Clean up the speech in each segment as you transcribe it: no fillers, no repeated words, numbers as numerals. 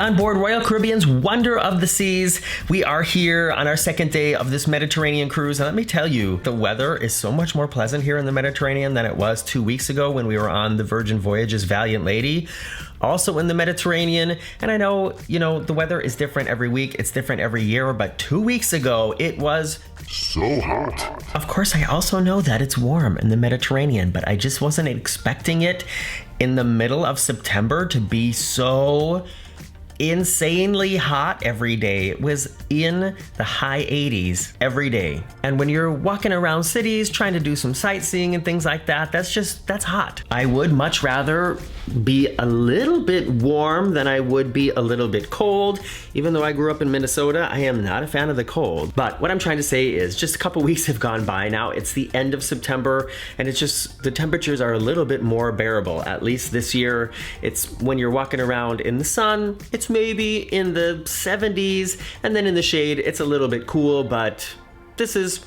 on board Royal Caribbean's Wonder of the Seas. We are here on our second day of this Mediterranean cruise, and let me tell you, the weather is so much more pleasant here in the Mediterranean than it was 2 weeks ago when we were on the Virgin Voyage's Valiant Lady, also in the Mediterranean. And I know, the weather is different every week, it's different every year, but 2 weeks ago it was so hot. Of course, I also know that it's warm in the Mediterranean, but I just wasn't expecting it in the middle of September to be so insanely hot every day. It was in the high 80s every day. And when you're walking around cities trying to do some sightseeing and things like that, that's hot. I would much rather be a little bit warm than I would be a little bit cold. Even though I grew up in Minnesota, I am not a fan of the cold. But what I'm trying to say is just a couple weeks have gone by now. It's the end of September, and it's just the temperatures are a little bit more bearable, at least this year. It's when you're walking around in the sun, it's maybe in the 70s, and then in the shade, it's a little bit cool, but this is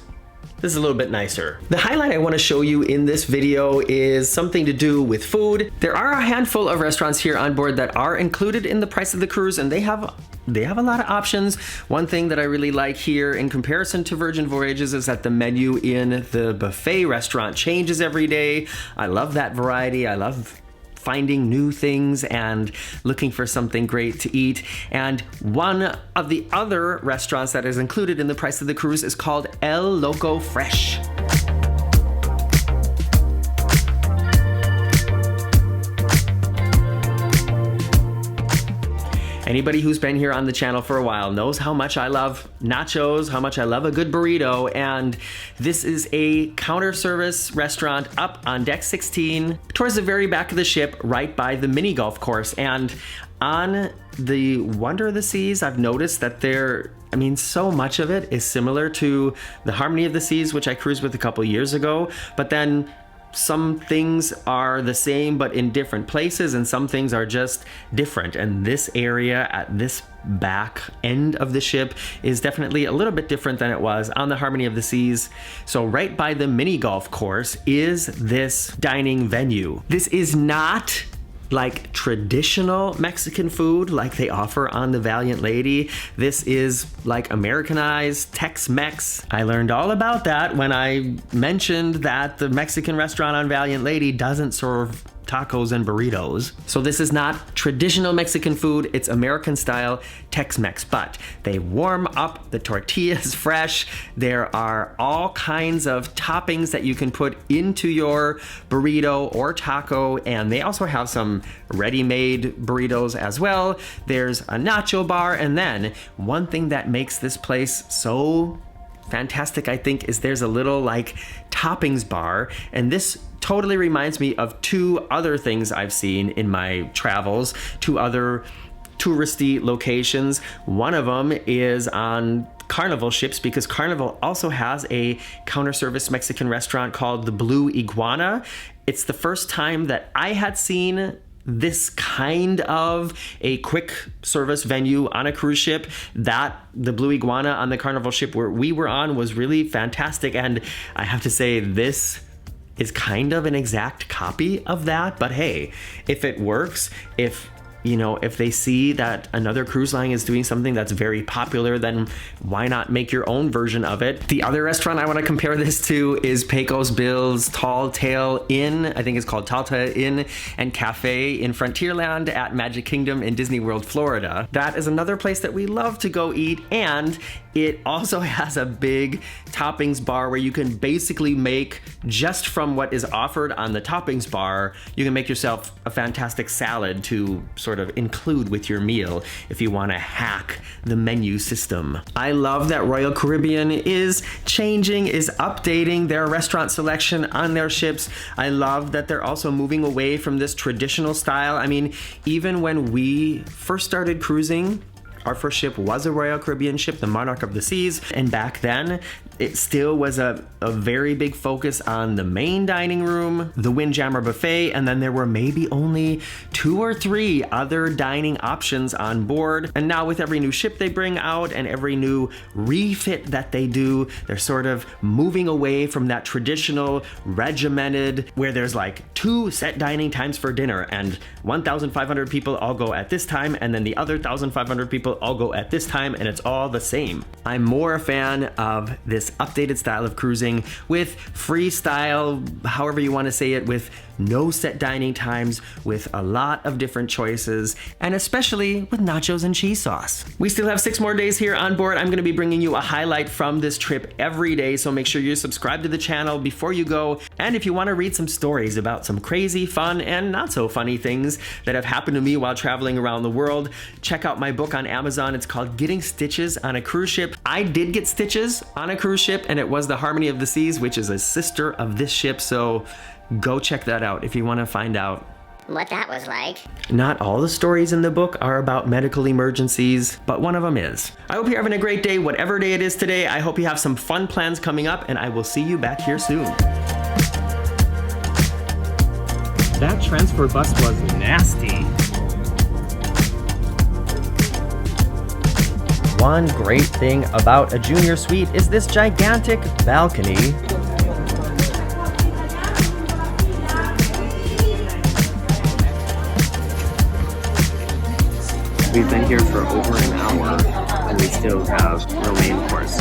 a little bit nicer. The highlight I want to show you in this video is something to do with food. There are a handful of restaurants here on board that are included in the price of the cruise, and they have a lot of options. One thing that I really like here in comparison to Virgin Voyages is that the menu in the buffet restaurant changes every day. I love that variety. I love finding new things and looking for something great to eat. And one of the other restaurants that is included in the price of the cruise is called El Loco Fresh. Anybody who's been here on the channel for a while knows how much I love nachos, how much I love a good burrito, and this is a counter service restaurant up on deck 16 towards the very back of the ship, right by the mini golf course. And on the Wonder of the Seas, I've noticed that so much of it is similar to the Harmony of the Seas, which I cruised with a couple years ago, but then some things are the same but in different places, and some things are just different. And this area at this back end of the ship is definitely a little bit different than it was on the Harmony of the Seas. So right by the mini golf course is this dining venue. This is not like traditional Mexican food like they offer on the Valiant Lady. This is like Americanized Tex-Mex. I learned all about that when I mentioned that the Mexican restaurant on Valiant Lady doesn't serve tacos and burritos. So this is not traditional Mexican food, it's American style Tex-Mex, but they warm up the tortillas fresh. There are all kinds of toppings that you can put into your burrito or taco, and they also have some ready-made burritos as well. There's a nacho bar, and then one thing that makes this place so fantastic, I think, is there's a little toppings bar, and this totally reminds me of two other things I've seen in my travels, two other touristy locations. One of them is on Carnival ships, because Carnival also has a counter service Mexican restaurant called the Blue Iguana. It's the first time that I had seen this kind of a quick service venue on a cruise ship. That the Blue Iguana on the Carnival ship where we were on was really fantastic, and I have to say this is kind of an exact copy of that. But hey, if it works, if they see that another cruise line is doing something that's very popular, then why not make your own version of it? The other restaurant I want to compare this to is Pecos Bill's Tall Tale Inn. I think it's called Tall Tale Inn and Cafe in Frontierland at Magic Kingdom in Disney World, Florida. That is another place that we love to go eat, and it also has a big toppings bar where you can basically make, just from what is offered on the toppings bar, you can make yourself a fantastic salad to sort of include with your meal if you want to hack the menu system. I love that Royal Caribbean is changing, is updating their restaurant selection on their ships. I love that they're also moving away from this traditional style. I mean, even when we first started cruising Our first ship was a Royal Caribbean ship, the Monarch of the Seas, and back then it still was a very big focus on the main dining room, the Windjammer Buffet, and then there were maybe only 2 or 3 other dining options on board. And now with every new ship they bring out and every new refit that they do, they're sort of moving away from that traditional regimented where there's like 2 set dining times for dinner and 1,500 people all go at this time and then the other 1,500 people all go at this time and it's all the same. I'm more a fan of this updated style of cruising with freestyle, however you want to say it, with no set dining times, with a lot of different choices, and especially with nachos and cheese sauce. We still have 6 more days here on board. I'm going to be bringing you a highlight from this trip every day, so make sure you subscribe to the channel before you go. And if you want to read some stories about some crazy, fun, and not so funny things that have happened to me while traveling around the world, check out my book on Amazon. It's called Getting Stitches on a Cruise Ship. I did get stitches on a cruise ship, and it was the Harmony of the Seas, which is a sister of this ship, so go check that out if you want to find out what that was like. Not all the stories in the book are about medical emergencies, but one of them is. I hope you're having a great day, whatever day it is today. I hope you have some fun plans coming up, and I will see you back here soon. That transfer bus was nasty. One great thing about a junior suite is this gigantic balcony. We've been here for over an hour and we still have no main course.